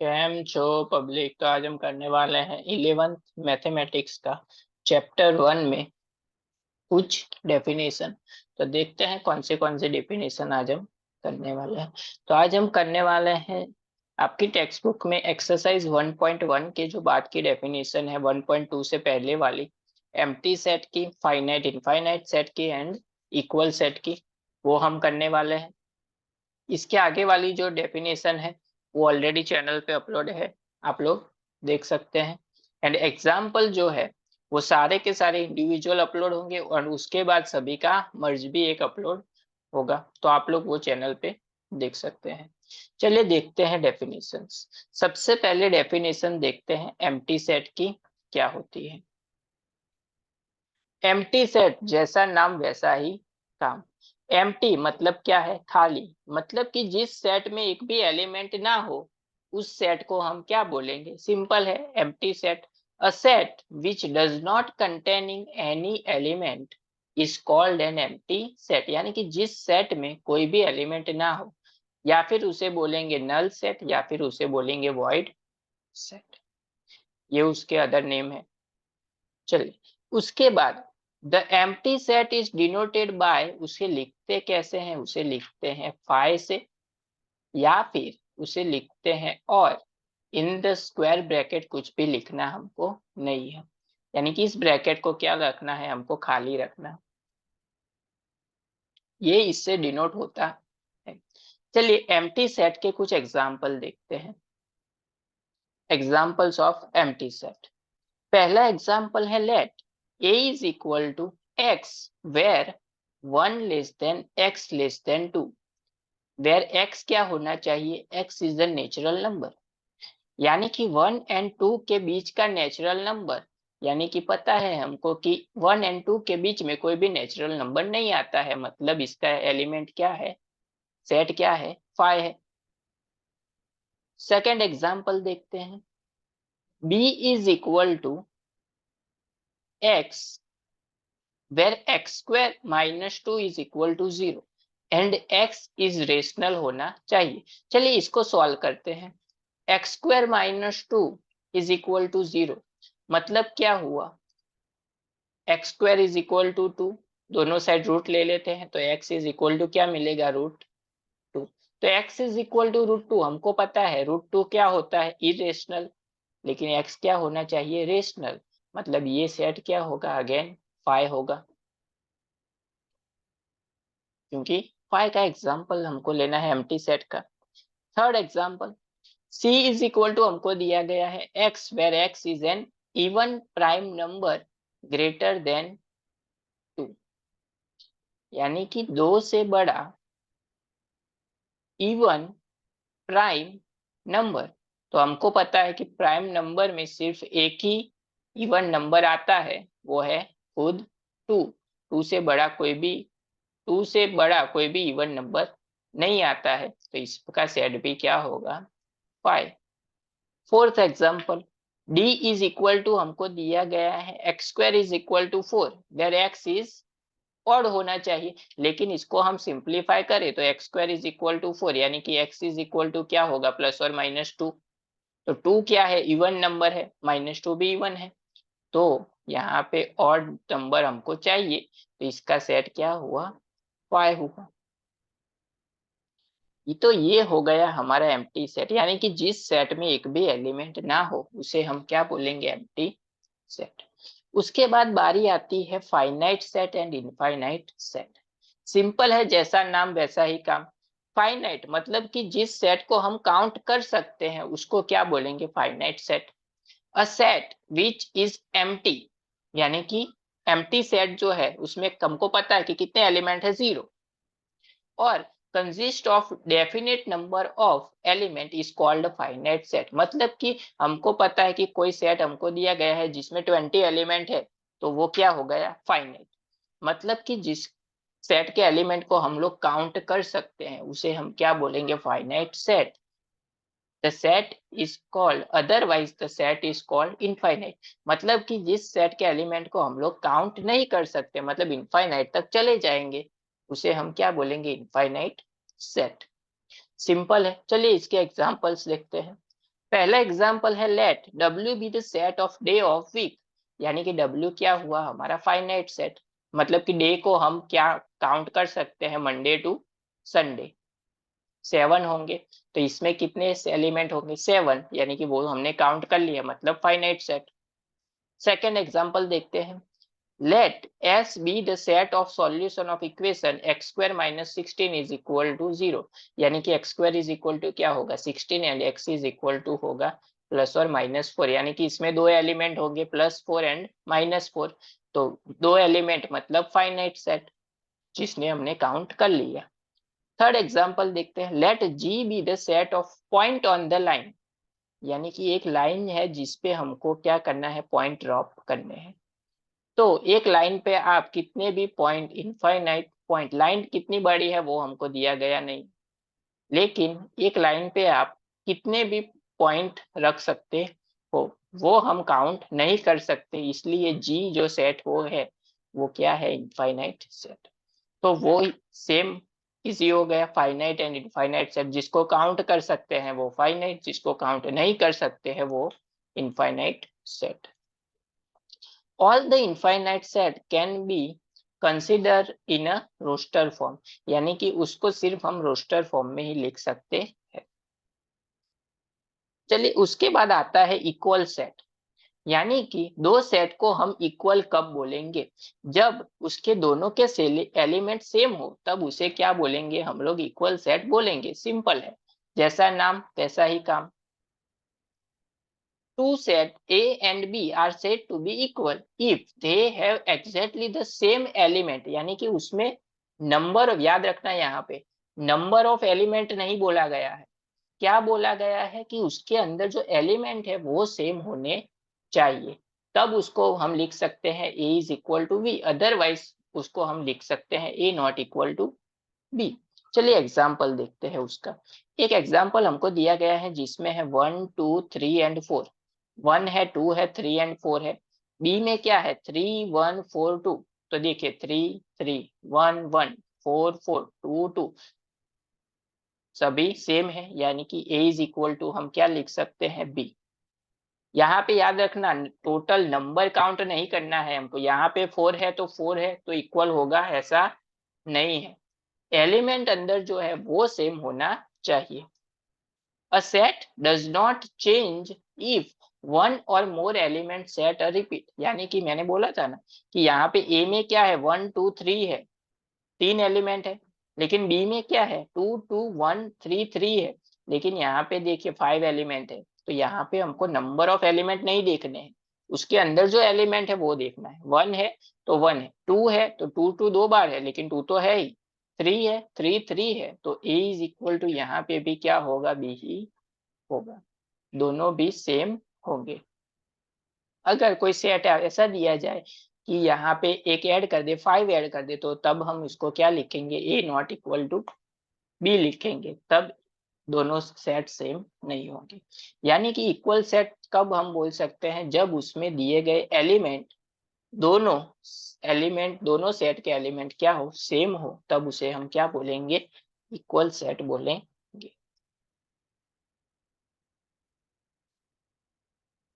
Cam छो public. तो आज हम करने वाले हैं 11th मैथमेटिक्स का चैप्टर 1 में कुछ डेफिनेशन। तो देखते हैं कौन से डेफिनेशन आज हम करने वाले हैं। तो आज हम करने वाले हैं आपकी टेक्स्ट बुक में एक्सरसाइज 1.1 के जो बाद की डेफिनेशन है 1.2 से पहले वाली, एम्प्टी सेट की, फाइनाइट इनफाइनाइट सेट की एंड इक्वल सेट की, वो हम करने वाले हैं। इसके आगे वाली जो डेफिनेशन है वो ऑलरेडी चैनल पे अपलोड है, आप लोग देख सकते हैं। एंड एग्जाम्पल जो है वो सारे के सारे इंडिविजुअल अपलोड होंगे और उसके बाद सभी का मर्ज भी एक अपलोड होगा, तो आप लोग वो चैनल पे देख सकते हैं। चलिए देखते हैं डेफिनेशंस। सबसे पहले डेफिनेशन देखते हैं एम्प्टी सेट की क्या होती है। एम्प्टी सेट जैसा नाम वैसा ही काम। एम्प्टी मतलब क्या है? खाली। मतलब कि जिस सेट में एक भी एलिमेंट ना हो उस सेट को हम क्या बोलेंगे? सिंपल है, empty set. A set which does not containing any element is called an empty set. यानी कि जिस सेट में कोई भी एलिमेंट ना हो, या फिर उसे बोलेंगे नल सेट, या फिर उसे बोलेंगे वॉइड सेट। ये उसके अदर नेम है। चलिए उसके बाद the empty set is denoted by, उसे लिखते कैसे हैं? उसे लिखते हैं फाइ से, या फिर उसे लिखते हैं और इन द स्क्वायर ब्रैकेट। कुछ भी लिखना हमको नहीं है, यानी कि इस ब्रैकेट को क्या रखना है? हमको खाली रखना। ये इससे डिनोट होता है। चलिए एम्प्टी सेट के कुछ एग्जाम्पल देखते हैं। Examples of empty set. पहला एग्जाम्पल है let A is equal to x where 1 x <2, where x क्या होना चाहिए? X is the natural number. यानी कि 1 और 2 के बीच का नेचुरल नंबर, यानी कि पता है हमको कि 1 और 2 के बीच में कोई भी नेचुरल नंबर नहीं आता है, मतलब इसका एलिमेंट क्या है? सेट क्या है? फाइव है। सेकेंड एग्जाम्पल देखते हैं। B is equal to x where x² - 2 is equal to 0 and x is rational होना चाहिए। चलिए इसको सॉल्व करते हैं। x² - 2 is equal to 0 मतलब क्या हुआ? x² is equal to 2, दोनों साइड रूट ले लेते हैं तो x is equal to क्या मिलेगा? √2। तो x is equal to √2 हमको पता है, √2 क्या होता है? इरेशनल। लेकिन x क्या होना चाहिए? रेशनल। मतलब ये सेट क्या होगा? अगेन फाइव होगा, क्योंकि फाइव का एग्जाम्पल हमको लेना है एम्प्टी सेट का। Third example, c is equal to हमको दिया गया है x where x is an even prime number greater than 2, यानी कि 2 से बड़ा इवन प्राइम नंबर। तो हमको पता है कि प्राइम नंबर में सिर्फ एक ही इवन नंबर आता है, वो है खुद 2। 2 से बड़ा कोई भी 2 से बड़ा कोई भी इवन नंबर नहीं आता है, तो इसका सेट भी क्या होगा? Five. Fourth example, d is equal to हमको दिया गया है x² is equal to 4 where x is odd होना चाहिए, लेकिन इसको हम सिंप्लीफाई करें तो x² इज इक्वल टू 4, यानी कि x इज इक्वल टू क्या होगा? +or -2। तो 2 क्या है? इवन नंबर है, -2 भी इवन है, तो यहाँ पे ऑड नंबर हमको चाहिए, तो इसका सेट क्या हुआ? 5 हुआ। ये हो गया हमारा एम्प्टी सेट, यानी कि जिस सेट में एक भी एलिमेंट ना हो उसे हम क्या बोलेंगे? Empty set. उसके बाद बारी आती है finite set and infinite set. Simple है, जैसा नाम वैसा ही काम। फाइनाइट मतलब कि जिस सेट को हम काउंट कर सकते हैं उसको क्या बोलेंगे? Finite set. A set which is empty, यानी कि एम्प्टी सेट जो है उसमें हमको पता है कि कितने एलिमेंट है? 0। और consist of definite number of element is called finite set. मतलब कि हमको पता है कि कोई सेट हमको दिया गया है जिसमें 20 एलिमेंट है, तो वो क्या हो गया? फाइनाइट। मतलब कि जिस सेट के एलिमेंट को हम लोग काउंट कर सकते हैं उसे हम क्या बोलेंगे? Finite set. The set is called, otherwise the set is called infinite. मतलब कि जिस सेट के एलिमेंट को हम लोग काउंट नहीं कर सकते, मतलब इनफाइनाइट तक चले जाएंगे, उसे हम क्या बोलेंगे? Infinite set. सिंपल है, चलिए इसके एग्जांपल्स देखते हैं। पहला एग्जांपल है let W be the set of day of week, यानी कि W क्या हुआ हमारा फाइनाइट सेट, मतलब कि डे को हम क्या काउंट कर सकते हैं, मंडे टू संडे 7 होंगे। तो इसमें कितने एलिमेंट होंगे, 7, यानी कि वो हमने काउंट कर लिया, मतलब फाइनाइट सेट। सेकेंड एग्जांपल देखते हैं, let S be the set of solution of equation x square minus 16 is equal to 0, यानी कि x square is equal to क्या होगा 16 and x is equal to होगा प्लस और माइनस 4, यानी कि इसमें दो एलिमेंट होंगे +4 एंड -4, तो दो एलिमेंट मतलब फाइनाइट सेट जिसने हमने काउंट कर लिया। थर्ड एग्जांपल देखते हैं, let G be the set of point on the line, यानी कि एक लाइन है जिसपे हमको क्या करना है, पॉइंट ड्रॉप करने हैं। तो एक लाइन पे आप कितने भी पॉइंट, इनफाइनाइट पॉइंट, लाइन कितनी बड़ी है वो हमको दिया गया नहीं, लेकिन एक लाइन पे आप कितने भी पॉइंट रख सकते हो वो हम काउंट नहीं कर सकते, इसलिए जी जो सेट हो है वो क्या है, इनफाइनाइट सेट। तो वो सेम इजी हो गया, फाइनाइट एंड इनफाइनाइट सेट, जिसको काउंट कर सकते हैं वो फाइनाइट, जिसको काउंट नहीं कर सकते हैं वो infinite set. All the infinite set can be considered in a roster form, यानी कि उसको सिर्फ हम रोस्टर फॉर्म में ही लिख सकते हैं। चलिए उसके बाद आता है इक्वल सेट, यानी कि दो सेट को हम इक्वल कब बोलेंगे, जब उसके दोनों के एलिमेंट सेम हो, तब उसे क्या बोलेंगे, हम लोग इक्वल सेट बोलेंगे। सिंपल है, जैसा नाम वैसा ही काम। Two set A and B are said to be equal if they have exactly the same element, यानी कि उसमें नंबर, याद रखना यहाँ पे नंबर ऑफ एलिमेंट नहीं बोला गया है, क्या बोला गया है कि उसके अंदर जो एलिमेंट है वो सेम होने चाहिए, तब उसको हम लिख सकते हैं A is equal to B, otherwise उसको हम लिख सकते हैं A not equal to B. चलिए एग्जाम्पल देखते हैं उसका। एक एग्जाम्पल हमको दिया गया है जिसमें है 1 2 3 एंड 4, 1 है 2 है 3 एंड 4 है। बी में क्या है 3 1 4 2, तो देखिए 3 3 1 1 4 4 2 2 सभी सेम है, यानी कि A इज इक्वल टू हम क्या लिख सकते हैं, बी। यहाँ पे याद रखना टोटल नंबर काउंट नहीं करना है हमको, यहाँ पे 4 है तो 4 है तो इक्वल होगा, ऐसा नहीं है, एलिमेंट अंदर जो है वो सेम होना चाहिए। A set does not change if one or more element set a repeat, यानी कि मैंने बोला था ना कि यहाँ पे A में क्या है 1 2 3 है, 3 एलिमेंट है, लेकिन B में क्या है 2 2 1 3 3 है, लेकिन यहाँ पे देखिए 5 एलिमेंट है। तो यहाँ पे हमको नंबर ऑफ एलिमेंट नहीं देखने हैं, उसके अंदर जो एलिमेंट है वो देखना है। 1 है तो 1 है, 2 है तो 2 2 दो बार है लेकिन 2 तो है ही, 3 है 3 3 है, तो A इज इक्वल टू यहाँ पे भी क्या होगा, B ही होगा, दोनों भी सेम होंगे। अगर कोई सेट ऐसा दिया जाए कि यहाँ पे एक ऐड कर दे, 5 ऐड कर दे, तो तब हम इसको क्या लिखेंगे, A not equal to B लिखेंगे, तब दोनों सेट सेम नहीं होंगे। यानी कि इक्वल सेट कब हम बोल सकते हैं, जब उसमें दिए गए दोनों एलिमेंट दोनों सेट के एलिमेंट क्या हो, सेम हो, तब उसे हम क्या बोलेंगे, इक्वल सेट बोलेंगे।